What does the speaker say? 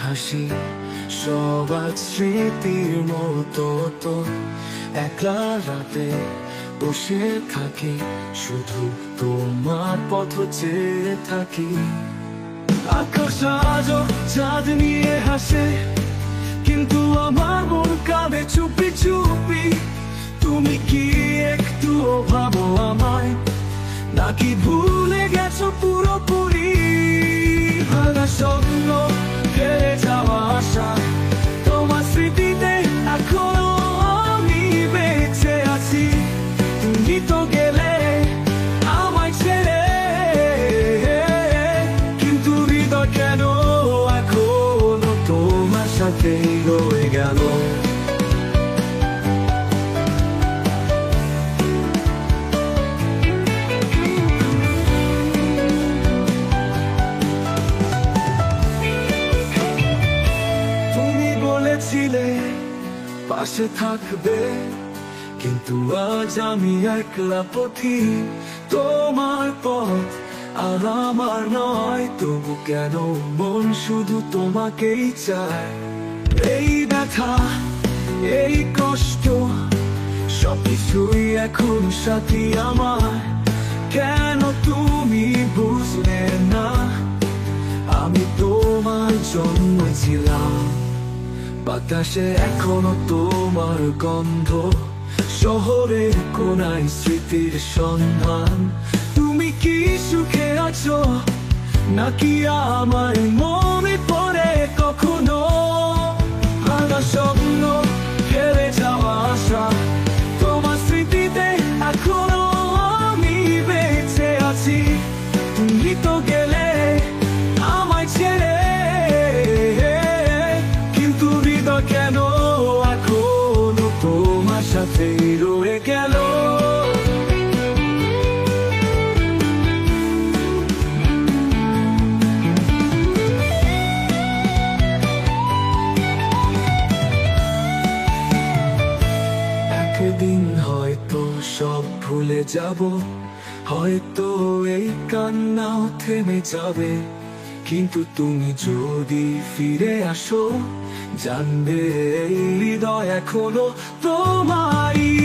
হাসি সবার স্মৃতির মতো তো একলা রাতে বসে থাকি, শুধু তোমার পথ চেয়ে থাকি। আকাশ আজও চাঁদ নিয়ে হাসে, কিন্তু আমার মন কাঁদে চুপি চুপি। তুমি কি একটু ভাবো আমায়, নাকি ভুলে গেছো পুরোপুরি? ভাঙা স্বপ্ন, ফেলে যাওয়া আশা, তোমার স্মৃতিতে এখনো আমি বেঁচে আছি। তুমি তো গেলে আমায় ছেড়ে, কিন্তু হৃদয় কেন এখনো তোমার সাথেই রয়ে গেল। পাশে থাকবে, কিন্তু আজ আমি একলা পথি। তোমার পথ আর আমার নয়, তবু কেন মন শুধু তোমাকেই চায়। এই ব্যথা, এই কষ্ট, সবকিছুই এখন সাথী আমার। কেন তুমি বুঝলে না, আমি তোমার জন্য ছিলাম। বাতাসে এখনো তোমার গন্ধ, শহরের কোনায় স্মৃতির সন্ধান। তুমি কি সুখে আছো, নাকি আমার মনে পড়ে কখনো? ভাঙা স্বপ্ন, ফেলে যাওয়া আশা, তোমার স্মৃতিতে এখনো আমি বেঁচে আছি। তুমি তো গেলে আমায় ছেড়ে, কেন এখনো তোমার সাথে রয়ে গেল। একদিন হয়তো সব ভুলে যাব, হয়তো এই কান্নাও থেমে যাবে। কিন্তু তুমি যদি ফিরে আসো, জানবে এই হৃদয় এখনো তোমারই।